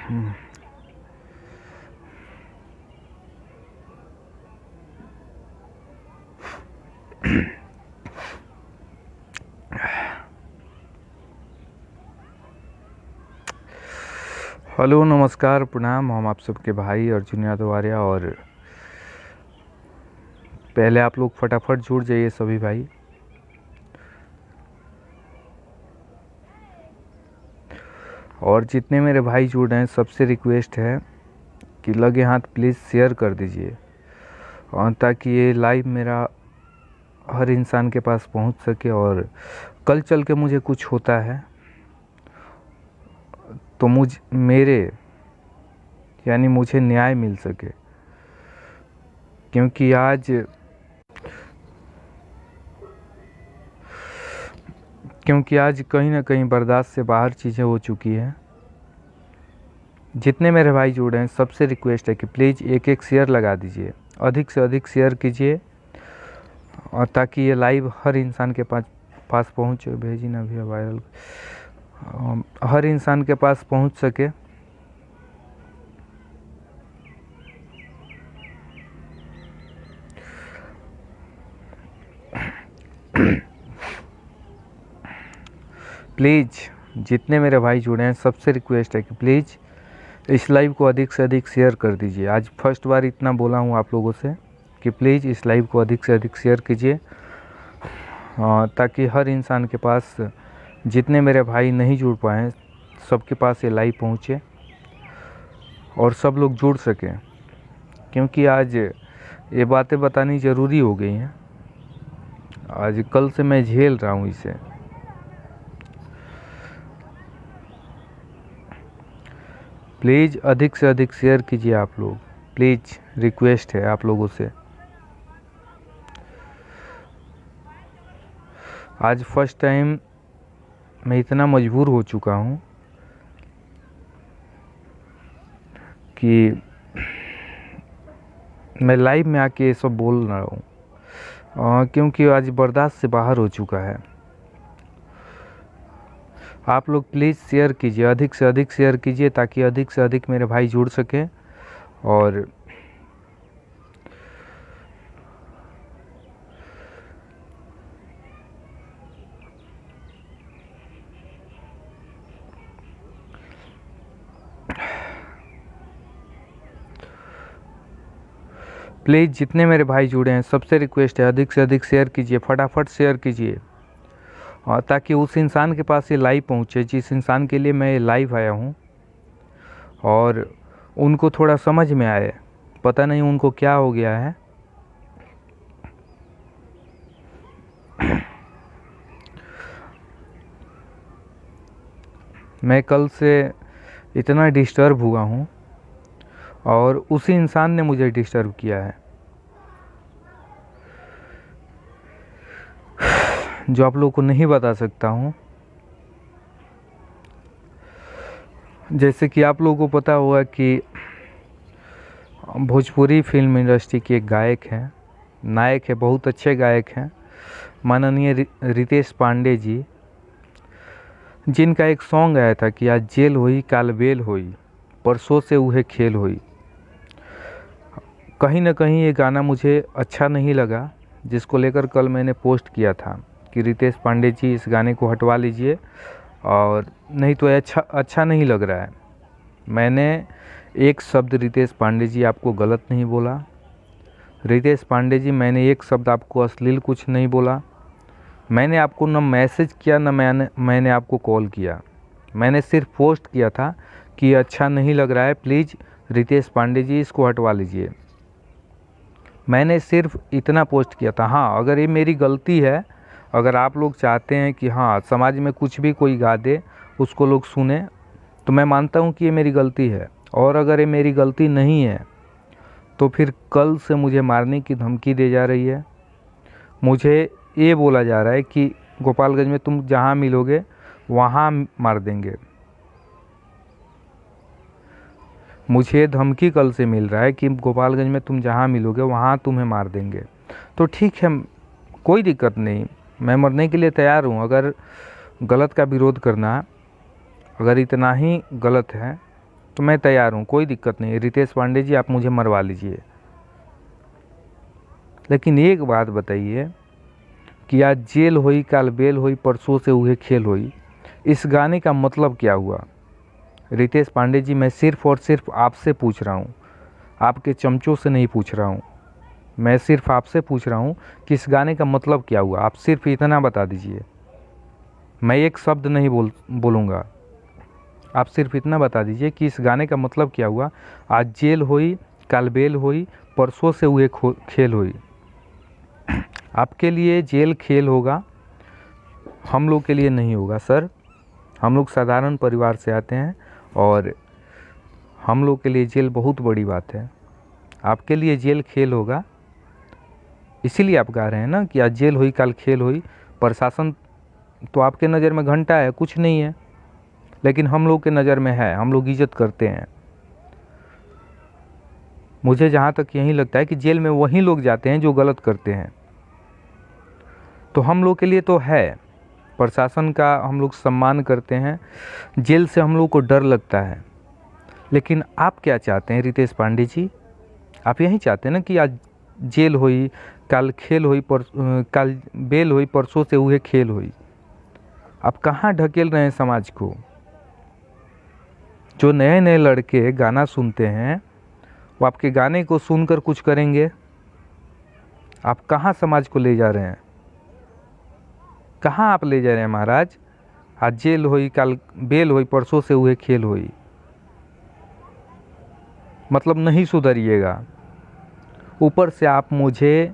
Hello, नमस्कार, प्रणाम। हम आप सबके भाई अर्जुन यादव आर्या। और पहले आप लोग फटाफट जुड़ जाइए सभी भाई। और जितने मेरे भाई जुड़ रहे हैं सबसे रिक्वेस्ट है कि लगे हाथ प्लीज़ शेयर कर दीजिए, और ताकि ये लाइव मेरा हर इंसान के पास पहुंच सके। और कल चल के मुझे कुछ होता है तो मुझे न्याय मिल सके। क्योंकि आज कहीं ना कहीं बर्दाश्त से बाहर चीज़ें हो चुकी हैं। जितने मेरे भाई जुड़े हैं सबसे रिक्वेस्ट है कि प्लीज़ एक एक शेयर लगा दीजिए, अधिक से अधिक शेयर कीजिए, और ताकि ये लाइव हर इंसान के पास पहुँचे। भेजी ना भैया वायरल, हर इंसान के पास पहुँच सके। प्लीज़ जितने मेरे भाई जुड़े हैं सबसे रिक्वेस्ट है कि प्लीज़ इस लाइव को अधिक से अधिक शेयर कर दीजिए। आज फर्स्ट बार इतना बोला हूँ आप लोगों से कि प्लीज़ इस लाइव को अधिक से अधिक शेयर कीजिए, ताकि हर इंसान के पास, जितने मेरे भाई नहीं जुड़ पाए सबके पास ये लाइव पहुँचे और सब लोग जुड़ सकें। क्योंकि आज ये बातें बतानी ज़रूरी हो गई हैं। आज कल से मैं झेल रहा हूँ इसे। प्लीज़ अधिक से अधिक शेयर कीजिए आप लोग, प्लीज़ रिक्वेस्ट है आप लोगों से। आज फर्स्ट टाइम मैं इतना मजबूर हो चुका हूँ कि मैं लाइव में आके ये सब बोल रहा हूँ, क्योंकि आज बर्दाश्त से बाहर हो चुका है। आप लोग प्लीज़ शेयर कीजिए, अधिक से अधिक शेयर कीजिए, ताकि अधिक से अधिक मेरे भाई जुड़ सकें। और प्लीज़ जितने मेरे भाई जुड़े हैं सबसे रिक्वेस्ट है अधिक से अधिक शेयर कीजिए, फटाफट शेयर कीजिए, और ताकि उस इंसान के पास ये लाइव पहुँचे जिस इंसान के लिए मैं लाइव आया हूँ, और उनको थोड़ा समझ में आए। पता नहीं उनको क्या हो गया है। मैं कल से इतना डिस्टर्ब हुआ हूँ और उसी इंसान ने मुझे डिस्टर्ब किया है, जो आप लोगों को नहीं बता सकता हूँ। जैसे कि आप लोगों को पता होगा कि भोजपुरी फिल्म इंडस्ट्री के एक गायक हैं, नायक है, बहुत अच्छे गायक हैं, माननीय रितेश पांडे जी, जिनका एक सॉन्ग आया था कि आज जेल होई काल बेल होई, परसों से उहे खेल होई। कहीं ना कहीं ये गाना मुझे अच्छा नहीं लगा, जिसको लेकर कल मैंने पोस्ट किया था कि रितेश पांडे जी इस गाने को हटवा लीजिए, और नहीं तो अच्छा नहीं लग रहा है। मैंने एक शब्द रितेश पांडे जी आपको गलत नहीं बोला। रितेश पांडे जी, मैंने एक शब्द आपको अश्लील कुछ नहीं बोला। मैंने आपको न मैसेज किया न मैंने आपको कॉल किया। मैंने सिर्फ पोस्ट किया था कि अच्छा नहीं लग रहा है, प्लीज़ रितेश पांडे जी इसको हटवा लीजिए। मैंने सिर्फ इतना पोस्ट किया था। हाँ, अगर ये मेरी गलती है, अगर आप लोग चाहते हैं कि हाँ समाज में कुछ भी कोई गा दे उसको लोग सुने, तो मैं मानता हूँ कि ये मेरी गलती है। और अगर ये मेरी गलती नहीं है तो फिर कल से मुझे मारने की धमकी दी जा रही है। मुझे ये बोला जा रहा है कि गोपालगंज में तुम जहाँ मिलोगे वहाँ मार देंगे। मुझे धमकी कल से मिल रहा है कि गोपालगंज में तुम जहाँ मिलोगे वहाँ तुम्हें मार देंगे। तो ठीक है, कोई दिक्कत नहीं, मैं मरने के लिए तैयार हूँ। अगर गलत का विरोध करना, अगर इतना ही गलत है तो मैं तैयार हूँ, कोई दिक्कत नहीं। रितेश पांडे जी आप मुझे मरवा लीजिए, लेकिन एक बात बताइए कि आज जेल होई काल बेल होई परसों से उहे खेल होई, इस गाने का मतलब क्या हुआ? रितेश पांडे जी मैं सिर्फ़ और सिर्फ आपसे पूछ रहा हूँ, आपके चमचों से नहीं पूछ रहा हूँ। मैं सिर्फ आपसे पूछ रहा हूँ कि इस गाने का मतलब क्या हुआ? आप सिर्फ इतना बता दीजिए। मैं एक शब्द नहीं बोलूँगा, आप सिर्फ इतना बता दीजिए कि इस गाने का मतलब क्या हुआ? आज जेल होई काल बेल होई परसों से हुए खेल होई। आपके लिए जेल खेल होगा, हम लोग के लिए नहीं होगा सर। हम लोग साधारण परिवार से आते हैं और हम लोग के लिए जेल बहुत बड़ी बात है। आपके लिए जेल खेल होगा, इसीलिए आप गा रहे हैं ना कि आज जेल हुई काल खेल हुई। प्रशासन तो आपके नज़र में घंटा है, कुछ नहीं है, लेकिन हम लोग के नज़र में है, हम लोग इज्जत करते हैं। मुझे जहाँ तक यही लगता है कि जेल में वही लोग जाते हैं जो गलत करते हैं। तो हम लोग के लिए तो है, प्रशासन का हम लोग सम्मान करते हैं, जेल से हम लोग को डर लगता है। लेकिन आप क्या चाहते हैं रितेश पांडे जी? आप यही चाहते हैं ना कि आज जेल हुई काल खेल हुई काल बेल हुई परसों से हुए खेल हुई। आप कहाँ ढकेल रहे हैं समाज को? जो नए नए लड़के गाना सुनते हैं वो आपके गाने को सुनकर कुछ करेंगे? आप कहाँ समाज को ले जा रहे हैं? कहाँ आप ले जा रहे हैं महाराज? आज जेल हुई काल बेल हुई परसों से हुए खेल हुई, मतलब नहीं सुधरिएगा। ऊपर से आप मुझे,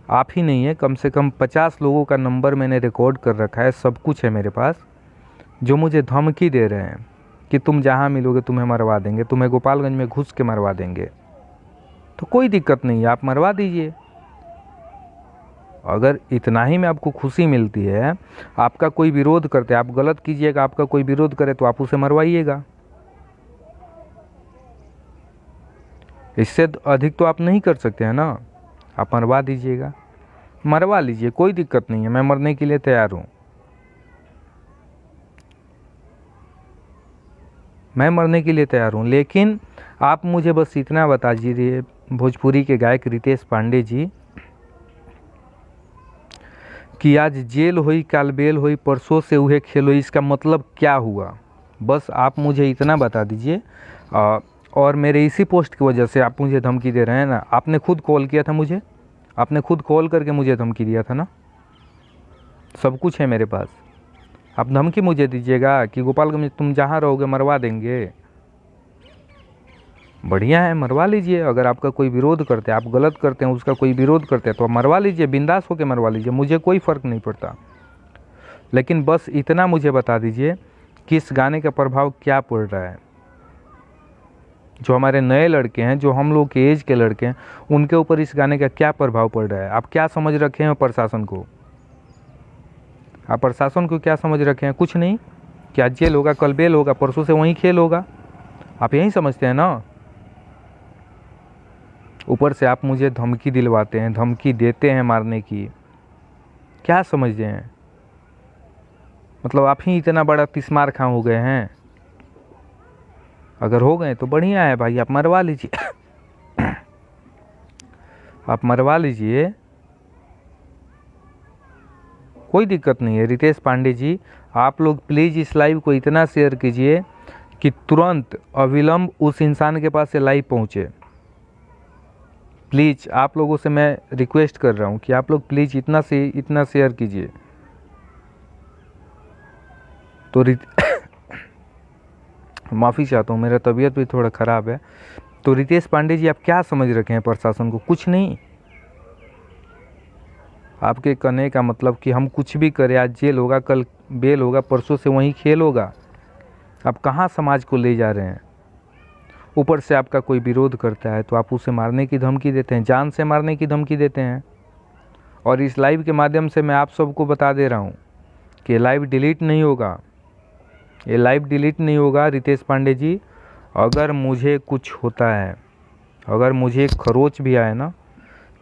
आप ही नहीं है, कम से कम 50 लोगों का नंबर मैंने रिकॉर्ड कर रखा है, सब कुछ है मेरे पास, जो मुझे धमकी दे रहे हैं कि तुम जहाँ मिलोगे तुम्हें मरवा देंगे, तुम्हें गोपालगंज में घुस के मरवा देंगे। तो कोई दिक्कत नहीं है, आप मरवा दीजिए। अगर इतना ही में आपको खुशी मिलती है, आपका कोई विरोध करते, आप गलत कीजिएगा, आपका कोई विरोध करे तो आप उसे मरवाइएगा। इससे अधिक तो आप नहीं कर सकते हैं ना, आप मरवा दीजिएगा, मरवा लीजिए, कोई दिक्कत नहीं है। मैं मरने के लिए तैयार हूँ, मैं मरने के लिए तैयार हूँ। लेकिन आप मुझे बस इतना बता दीजिए, भोजपुरी के गायक रितेश पांडे जी, कि आज जेल हुई काल बेल हुई परसों से हुए खेल हुई, इसका मतलब क्या हुआ? बस आप मुझे इतना बता दीजिए। और मेरे इसी पोस्ट की वजह से आप मुझे धमकी दे रहे हैं ना। आपने खुद कॉल किया था मुझे, आपने खुद कॉल करके मुझे धमकी दिया था ना। सब कुछ है मेरे पास, आप धमकी मुझे दीजिएगा कि गोपालगंज में तुम जहाँ रहोगे मरवा देंगे। बढ़िया है, मरवा लीजिए। अगर आपका कोई विरोध करते हैं, आप गलत करते हैं, उसका कोई विरोध करते हैं, तो आप मरवा लीजिए, बिंदास होकर मरवा लीजिए, मुझे कोई फ़र्क नहीं पड़ता। लेकिन बस इतना मुझे बता दीजिए कि इस गाने का प्रभाव क्या पड़ रहा है। जो हमारे नए लड़के हैं, जो हम लोग के एज के लड़के हैं, उनके ऊपर इस गाने का क्या प्रभाव पड़ रहा है? आप क्या समझ रखे हैं प्रशासन को? आप प्रशासन को क्या समझ रखे हैं? कुछ नहीं, कि आज जेल होगा कल बेल होगा परसों से वहीं खेल होगा, आप यही समझते हैं ना। ऊपर से आप मुझे धमकी दिलवाते हैं, धमकी देते हैं मारने की। क्या समझते हैं? मतलब आप ही इतना बड़ा तिस्मार खां हो गए हैं? अगर हो गए तो बढ़िया है भाई, आप मरवा लीजिए आप मरवा लीजिए, कोई दिक्कत नहीं है। रितेश पांडे जी, आप लोग प्लीज़ इस लाइव को इतना शेयर कीजिए कि तुरंत अविलंब उस इंसान के पास से लाइव पहुँचे। प्लीज़ आप लोगों से मैं रिक्वेस्ट कर रहा हूँ कि आप लोग प्लीज़ इतना शेयर कीजिए। तो माफ़ी चाहता हूँ, मेरा तबीयत भी थोड़ा ख़राब है। तो रितेश पांडे जी, आप क्या समझ रखे हैं प्रशासन को? कुछ नहीं। आपके कहने का मतलब कि हम कुछ भी करें, आज जेल होगा कल बेल होगा परसों से वहीं खेल होगा। आप कहाँ समाज को ले जा रहे हैं? ऊपर से आपका कोई विरोध करता है तो आप उसे मारने की धमकी देते हैं, जान से मारने की धमकी देते हैं। और इस लाइव के माध्यम से मैं आप सबको बता दे रहा हूँ कि ये लाइव डिलीट नहीं होगा, ये लाइव डिलीट नहीं होगा। रितेश पांडे जी, अगर मुझे कुछ होता है, अगर मुझे एक खरोच भी आया ना,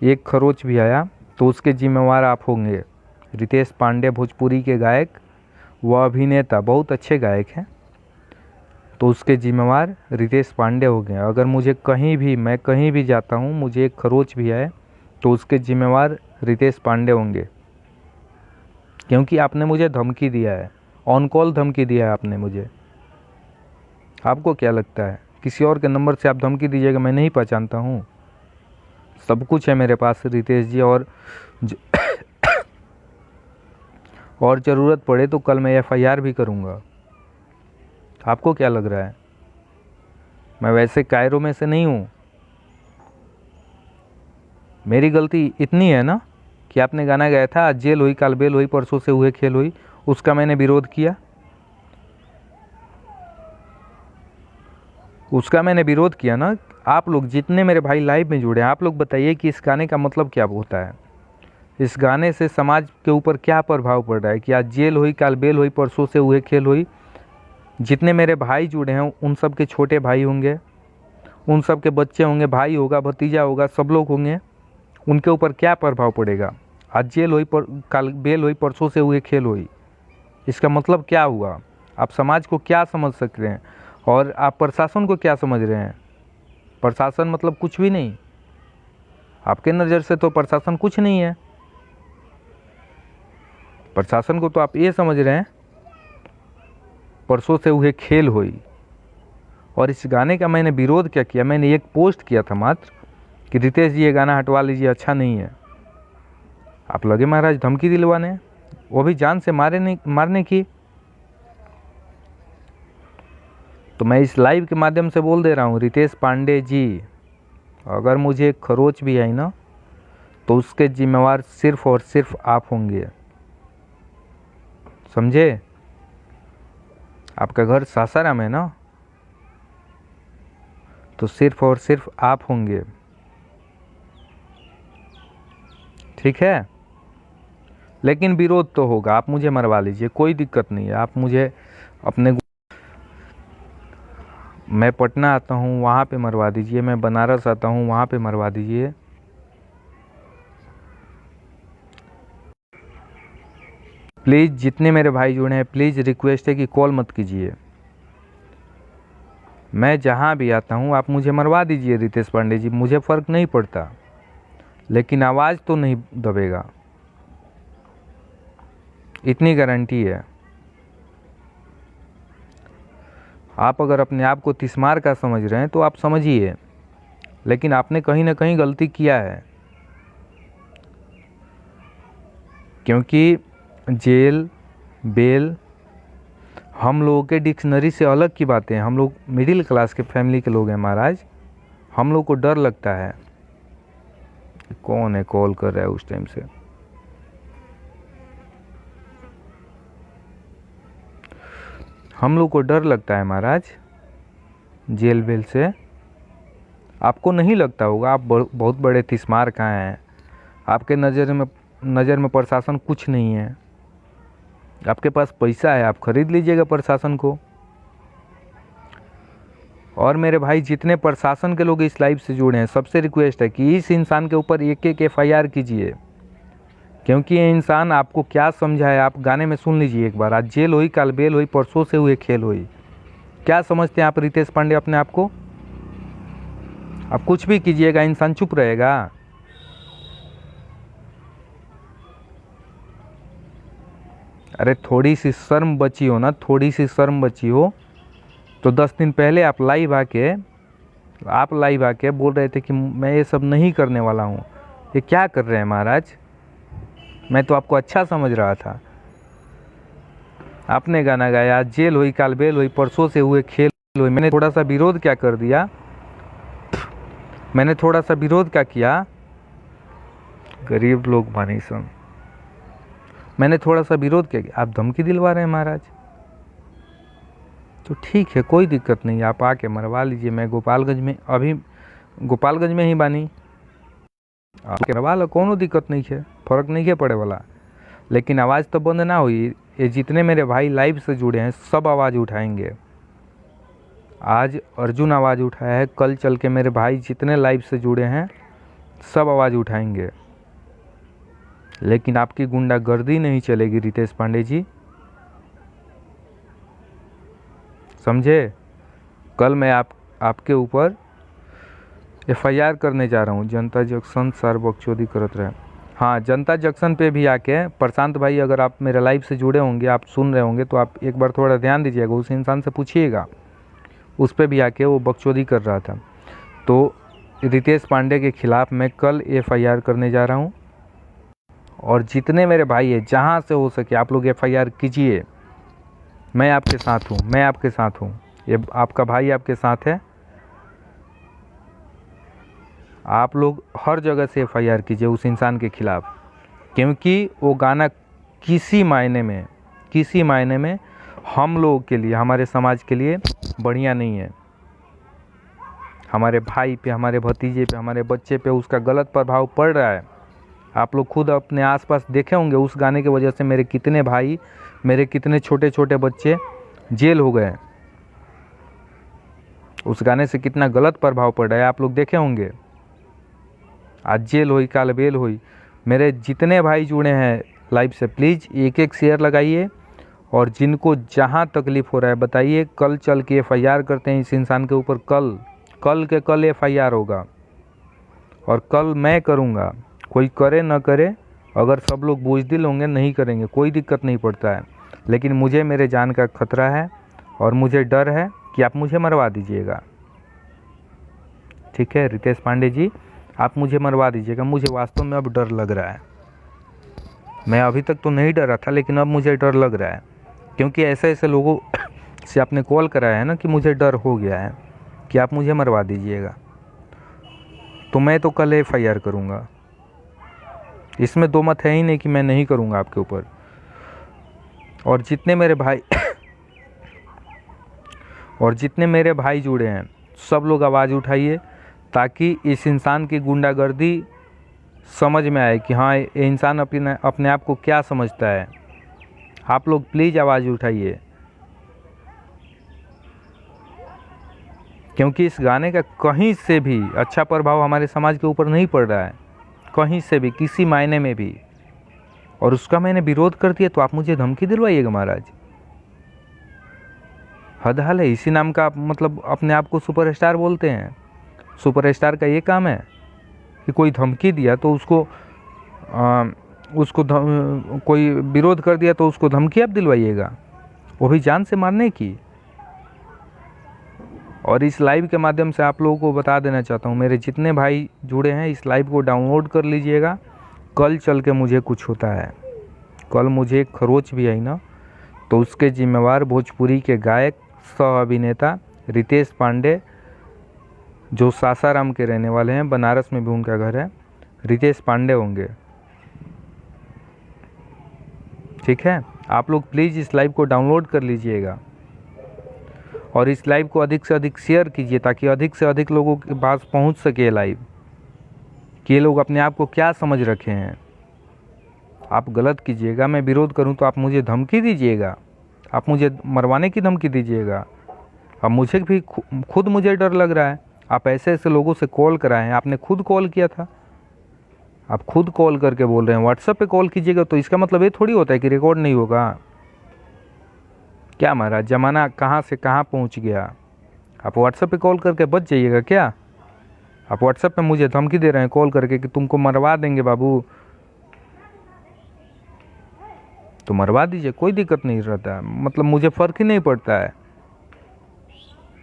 एक खरोच भी आया, तो उसके जिम्मेवार आप होंगे। रितेश पांडे भोजपुरी के गायक व अभिनेता, बहुत अच्छे गायक हैं, तो उसके जिम्मेवार रितेश पांडे हो गए। अगर मुझे कहीं भी, मैं कहीं भी जाता हूँ, मुझे एक खरोच भी आए तो उसके जिम्मेवार रितेश पांडे होंगे, क्योंकि आपने मुझे धमकी दिया है, ऑन कॉल धमकी दिया है आपने मुझे। आपको क्या लगता है किसी और के नंबर से आप धमकी दीजिएगा? मैं नहीं पहचानता हूँ? सब कुछ है मेरे पास रितेश जी, और ज़रूरत पड़े तो कल मैं FIR भी करूँगा। आपको क्या लग रहा है? मैं वैसे कायरों में से नहीं हूँ। मेरी गलती इतनी है ना कि आपने गाना गाया था, आज जेल हुई काल बेल हुई परसों से हुए खेल हुई, उसका मैंने विरोध किया, उसका मैंने विरोध किया ना। आप लोग जितने मेरे भाई लाइव में जुड़े हैं, आप लोग बताइए कि इस गाने का मतलब क्या होता है? इस गाने से समाज के ऊपर क्या प्रभाव पड़ रहा है कि आज जेल हुई काल बेल हुई परसों से हुए खेल हुई? जितने मेरे भाई जुड़े हैं उन सब के छोटे भाई होंगे, उन सब के बच्चे होंगे, भाई होगा, भतीजा होगा, सब लोग होंगे, उनके ऊपर क्या प्रभाव पड़ेगा? आज जेल हुई काल बेल हुई परसों से हुए खेल हुई, इसका मतलब क्या हुआ? आप समाज को क्या समझ सकते हैं और आप प्रशासन को क्या समझ रहे हैं? प्रशासन मतलब कुछ भी नहीं। आपके नज़र से तो प्रशासन कुछ नहीं है। प्रशासन को तो आप ये समझ रहे हैं परसों से हुए खेल हुई। और इस गाने का मैंने विरोध क्या किया? मैंने एक पोस्ट किया था मात्र कि रितेश जी ये गाना हटवा लीजिए, अच्छा नहीं है। आप लगे महाराज धमकी दिलवाने, वो भी जान से मारने की। तो मैं इस लाइव के माध्यम से बोल दे रहा हूँ, रितेश पांडे जी, अगर मुझे खरोच भी आई ना तो उसके जिम्मेवार सिर्फ और सिर्फ आप होंगे, समझे? आपका घर सासाराम है ना, तो सिर्फ और सिर्फ आप होंगे, ठीक है? लेकिन विरोध तो होगा, आप मुझे मरवा लीजिए, कोई दिक्कत नहीं है। आप मुझे अपने, मैं पटना आता हूँ वहाँ पे मरवा दीजिए, मैं बनारस आता हूँ वहाँ पे मरवा दीजिए। प्लीज़ जितने मेरे भाई जुड़े हैं, प्लीज़ रिक्वेस्ट है कि कॉल मत कीजिए। मैं जहाँ भी आता हूँ आप मुझे मरवा दीजिए रितेश पांडे जी, मुझे फ़र्क नहीं पड़ता, लेकिन आवाज़ तो नहीं दबेगा, इतनी गारंटी है। आप अगर अपने आप को तिस्मार का समझ रहे हैं तो आप समझिए, लेकिन आपने कहीं ना कहीं गलती किया है, क्योंकि जेल बेल हम लोगों के डिक्शनरी से अलग की बातें हैं। हम लोग मिडिल क्लास के फैमिली के लोग हैं महाराज, हम लोग को डर लगता है। कौन है कॉल कर रहा है उस टाइम से? हम लोग को डर लगता है महाराज जेल बेल से। आपको नहीं लगता होगा, आप बहुत बड़े तिस्मार कहाँ हैं। आपके नज़र में प्रशासन कुछ नहीं है। आपके पास पैसा है, आप खरीद लीजिएगा प्रशासन को। और मेरे भाई जितने प्रशासन के लोग इस लाइव से जुड़े हैं, सबसे रिक्वेस्ट है कि इस इंसान के ऊपर एक एक FIR कीजिए, क्योंकि ये इंसान आपको क्या समझा है आप गाने में सुन लीजिए एक बार। आज जेल हुई काल बेल हुई परसों से हुए खेल हुई, क्या समझते हैं आप रितेश पांडे अपने आप को? आप कुछ भी कीजिएगा, इंसान चुप रहेगा? अरे थोड़ी सी शर्म बची हो ना, थोड़ी सी शर्म बची हो तो 10 दिन पहले आप लाइव आके बोल रहे थे कि मैं ये सब नहीं करने वाला हूँ। ये क्या कर रहे हैं महाराज? मैं तो आपको अच्छा समझ रहा था। आपने गाना गाया जेल हुई काल बेल हुई परसों से हुए खेल हुई, मैंने थोड़ा सा विरोध क्या कर दिया? मैंने थोड़ा सा विरोध क्या किया? गरीब लोग मानी सुन, मैंने थोड़ा सा विरोध किया, आप धमकी दिलवा रहे हैं महाराज। तो ठीक है, कोई दिक्कत नहीं, आप आके मरवा लीजिए। मैं गोपालगंज में ही बानी, आप मरवा लो, कोनो दिक्कत नहीं है, फर्क नहीं है पड़े वाला। लेकिन आवाज़ तो बंद ना हुई। ये जितने मेरे भाई लाइव से जुड़े हैं सब आवाज़ उठाएंगे। आज अर्जुन आवाज़ उठाया है, कल चल के मेरे भाई जितने लाइव से जुड़े हैं सब आवाज़ उठाएंगे। लेकिन आपकी गुंडागर्दी नहीं चलेगी रितेश पांडे जी, समझे? कल मैं आपके ऊपर FIR करने जा रहा हूँ। जनता जंक्शन सर बकचोदी करत रहे। हाँ, जनता जंक्शन पे भी आके प्रशांत भाई, अगर आप मेरे लाइव से जुड़े होंगे, आप सुन रहे होंगे, तो आप एक बार थोड़ा ध्यान दीजिएगा, उस इंसान से पूछिएगा, उस पर भी आके वो बकचोदी कर रहा था। तो रितेश पांडे के खिलाफ़ मैं कल FIR करने जा रहा हूँ, और जितने मेरे भाई हैं, जहाँ से हो सके आप लोग FIR कीजिए। मैं आपके साथ हूँ, मैं आपके साथ हूँ, ये आपका भाई आपके साथ है। आप लोग हर जगह से FIR कीजिए उस इंसान के खिलाफ़, क्योंकि वो गाना किसी मायने में हम लोगों के लिए, हमारे समाज के लिए बढ़िया नहीं है। हमारे भाई पे, हमारे भतीजे पे, हमारे बच्चे पे उसका गलत प्रभाव पड़ रहा है। आप लोग खुद अपने आसपास देखे होंगे, उस गाने की वजह से मेरे कितने भाई, मेरे कितने छोटे छोटे बच्चे जेल हो गए। उस गाने से कितना गलत प्रभाव पड़ रहा है, आप लोग देखे होंगे। आज जेल हुई, काल बेल हुई। मेरे जितने भाई जुड़े हैं लाइव से, प्लीज़ एक एक शेयर लगाइए, और जिनको जहाँ तकलीफ़ हो रहा है बताइए। कल चल के FIR करते हैं इस इंसान के ऊपर। कल FIR होगा, और कल मैं करूँगा। कोई करे ना करे, अगर सब लोग बुज़दिल होंगे, नहीं करेंगे, कोई दिक्कत नहीं पड़ता है, लेकिन मुझे मेरे जान का खतरा है, और मुझे डर है कि आप मुझे मरवा दीजिएगा। ठीक है रितेश पांडे जी, आप मुझे मरवा दीजिएगा। मुझे वास्तव में अब डर लग रहा है। मैं अभी तक तो नहीं डरा था, लेकिन अब मुझे डर लग रहा है, क्योंकि ऐसे लोगों से आपने कॉल कराया है ना कि मुझे डर हो गया है कि आप मुझे मरवा दीजिएगा। तो मैं तो कल FIR करूँगा, इसमें दो मत है ही नहीं कि मैं नहीं करूँगा आपके ऊपर। और जितने मेरे भाई जुड़े हैं, सब लोग आवाज़ उठाइए, ताकि इस इंसान की गुंडागर्दी समझ में आए कि हाँ, ये इंसान अपने आप को क्या समझता है। आप लोग प्लीज़ आवाज़ उठाइए, क्योंकि इस गाने का कहीं से भी अच्छा प्रभाव हमारे समाज के ऊपर नहीं पड़ रहा है, कहीं से भी, किसी मायने में भी। और उसका मैंने विरोध कर दिया तो आप मुझे धमकी दिलवाइएगा महाराज। हद हाल है। इसी नाम का मतलब अपने आप को सुपरस्टार बोलते हैं। सुपरस्टार का ये काम है कि कोई धमकी दिया तो कोई विरोध कर दिया तो उसको धमकी आप दिलवाइएगा, वो भी जान से मारने की। और इस लाइव के माध्यम से आप लोगों को बता देना चाहता हूँ, मेरे जितने भाई जुड़े हैं, इस लाइव को डाउनलोड कर लीजिएगा। कल चल के मुझे कुछ होता है, कल मुझे एक खरोच भी आई ना, तो उसके जिम्मेवार भोजपुरी के गायक सह अभिनेता रितेश पांडे, जो सासाराम के रहने वाले हैं, बनारस में भी उनका घर है, रितेश पांडे होंगे। ठीक है, आप लोग प्लीज़ इस लाइव को डाउनलोड कर लीजिएगा, और इस लाइव को अधिक से अधिक शेयर कीजिए, ताकि अधिक से अधिक लोगों के पास पहुंच सके लाइव, कि ये लोग अपने आप को क्या समझ रखे हैं। आप गलत कीजिएगा, मैं विरोध करूं तो आप मुझे धमकी दीजिएगा, आप मुझे मरवाने की धमकी दीजिएगा। अब मुझे भी खुद मुझे डर लग रहा है। आप ऐसे लोगों से कॉल कराए हैं, आपने खुद कॉल किया था, आप खुद कॉल करके बोल रहे हैं। व्हाट्सएप पे कॉल कीजिएगा तो इसका मतलब ये थोड़ी होता है कि रिकॉर्ड नहीं होगा। क्या महाराज, ज़माना कहाँ से कहाँ पहुँच गया। आप व्हाट्सएप पे कॉल करके बच जाइएगा क्या? आप व्हाट्सएप पे मुझे धमकी दे रहे हैं कॉल करके कि तुमको मरवा देंगे बाबू, तो मरवा दीजिए, कोई दिक्कत नहीं रहता, मतलब मुझे फ़र्क ही नहीं पड़ता है।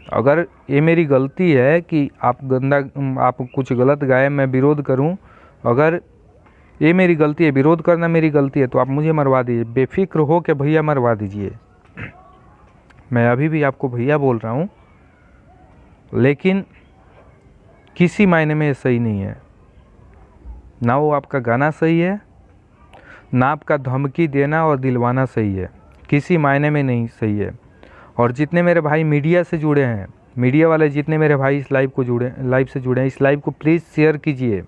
अगर ये मेरी गलती है कि आप कुछ गलत गाए, मैं विरोध करूं, अगर ये मेरी गलती है, विरोध करना मेरी गलती है, तो आप मुझे मरवा दीजिए, बेफिक्र हो के भैया मरवा दीजिए। मैं अभी भी आपको भैया बोल रहा हूँ, लेकिन किसी मायने में ये सही नहीं है। ना वो आपका गाना सही है, ना आपका धमकी देना और दिलवाना सही है, किसी मायने में नहीं सही है। और जितने मेरे भाई मीडिया से जुड़े हैं, मीडिया वाले जितने मेरे भाई इस लाइव से जुड़े हैं, इस लाइव को प्लीज़ शेयर कीजिए।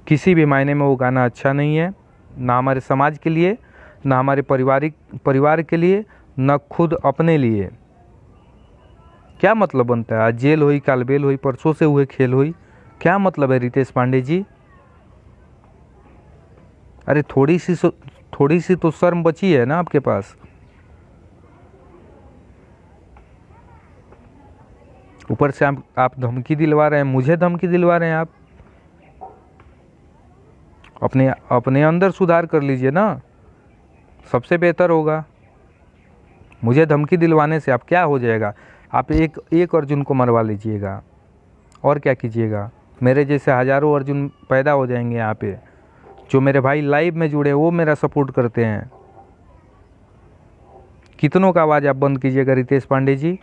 किसी भी मायने में वो गाना अच्छा नहीं है, ना हमारे समाज के लिए, ना हमारे परिवार के लिए, ना खुद अपने लिए। क्या मतलब बनता है? आज जेल हुई, काल बेल हुई, परसों से हुए खेल हुई, क्या मतलब है रितेश पांडे जी? अरे थोड़ी सी तो शर्म बची है ना आपके पास। ऊपर से आप धमकी दिलवा रहे हैं, मुझे धमकी दिलवा रहे हैं आप। अपने अंदर सुधार कर लीजिए ना, सबसे बेहतर होगा। मुझे धमकी दिलवाने से आप क्या हो जाएगा, आप एक अर्जुन को मरवा लीजिएगा और क्या कीजिएगा। मेरे जैसे हज़ारों अर्जुन पैदा हो जाएंगे यहाँ पे, जो मेरे भाई लाइव में जुड़े वो मेरा सपोर्ट करते हैं। कितनों का आवाज़ आप बंद कीजिएगा रितेश पांडे जी,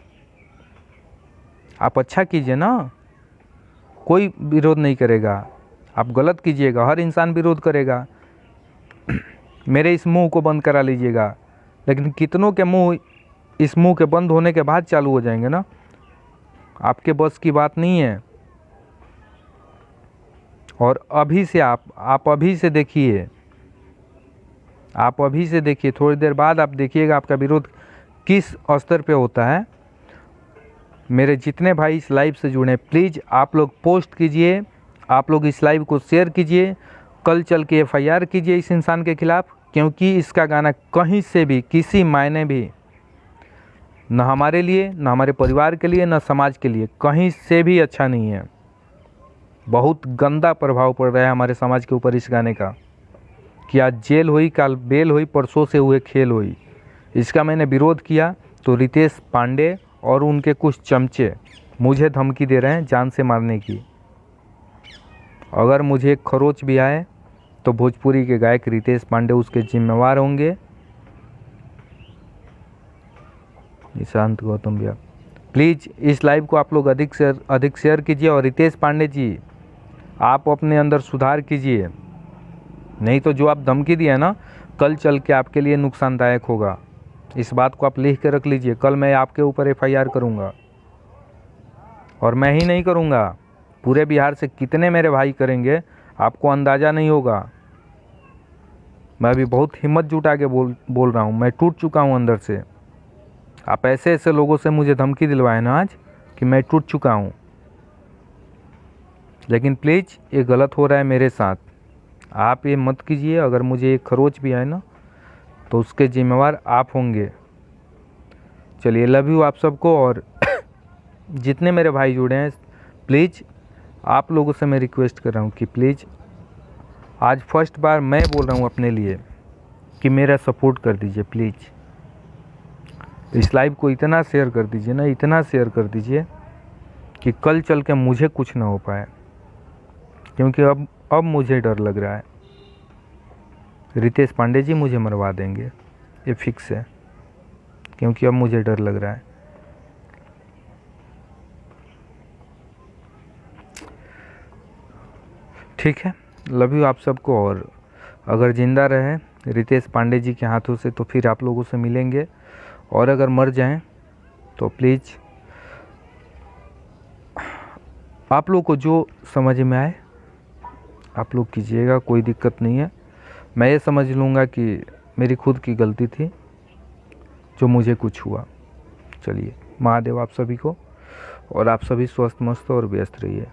आप अच्छा कीजिए ना, कोई विरोध नहीं करेगा। आप गलत कीजिएगा, हर इंसान विरोध करेगा। मेरे इस मुंह को बंद करा लीजिएगा, लेकिन कितनों के मुंह इस मुंह के बंद होने के बाद चालू हो जाएंगे ना, आपके बस की बात नहीं है। और अभी से आप अभी से देखिए, आप अभी से देखिए, थोड़ी देर बाद आप देखिएगा आपका विरोध किस स्तर पे होता है। मेरे जितने भाई इस लाइव से जुड़े, प्लीज़ आप लोग पोस्ट कीजिए, आप लोग इस लाइव को शेयर कीजिए, कल चल के FIR कीजिए इस इंसान के खिलाफ़, क्योंकि इसका गाना कहीं से भी किसी मायने भी न हमारे लिए, न हमारे परिवार के लिए, न समाज के लिए कहीं से भी अच्छा नहीं है। बहुत गंदा प्रभाव पड़ रहा है हमारे समाज के ऊपर इस गाने का, कि आज जेल हुई, कल बेल हुई, परसों से हुए खेल हुई। इसका मैंने विरोध किया तो रितेश पांडे और उनके कुछ चमचे मुझे धमकी दे रहे हैं जान से मारने की। अगर मुझे खरोच भी आए तो भोजपुरी के गायक रितेश पांडे उसके जिम्मेवार होंगे। निशांत गौतम भैया, प्लीज़ इस लाइव को आप लोग अधिक से अधिक शेयर कीजिए। और रितेश पांडे जी, आप अपने अंदर सुधार कीजिए, नहीं तो जो आप धमकी दिए ना, कल चल के आपके लिए नुकसानदायक होगा। इस बात को आप लिख के रख लीजिए। कल मैं आपके ऊपर FIR करूँगा, और मैं ही नहीं करूँगा, पूरे बिहार से कितने मेरे भाई करेंगे आपको अंदाज़ा नहीं होगा। मैं अभी बहुत हिम्मत जुटा के बोल रहा हूँ, मैं टूट चुका हूँ अंदर से। आप ऐसे ऐसे लोगों से मुझे धमकी दिलवाए ना आज कि मैं टूट चुका हूँ। लेकिन प्लीज़ ये गलत हो रहा है मेरे साथ, आप ये मत कीजिए। अगर मुझे एक खरोच भी आए ना तो उसके जिम्मेवार आप होंगे। चलिए, लव यू आप सबको। और जितने मेरे भाई जुड़े हैं, प्लीज़ आप लोगों से मैं रिक्वेस्ट कर रहा हूँ कि प्लीज़ आज फर्स्ट बार मैं बोल रहा हूँ अपने लिए कि मेरा सपोर्ट कर दीजिए प्लीज़। इस लाइव को इतना शेयर कर दीजिए ना, इतना शेयर कर दीजिए कि कल चल के मुझे कुछ ना हो पाए, क्योंकि अब मुझे डर लग रहा है। रितेश पांडे जी मुझे मरवा देंगे, ये फिक्स है, क्योंकि अब मुझे डर लग रहा है। ठीक है, लव यू आप सबको। और अगर ज़िंदा रहे रितेश पांडे जी के हाथों से तो फिर आप लोगों से मिलेंगे, और अगर मर जाएं तो प्लीज़ आप लोग को जो समझ में आए आप लोग कीजिएगा, कोई दिक्कत नहीं है। मैं ये समझ लूँगा कि मेरी खुद की गलती थी जो मुझे कुछ हुआ। चलिए, महादेव आप सभी को, और आप सभी स्वस्थ मस्त और व्यस्त रहिए।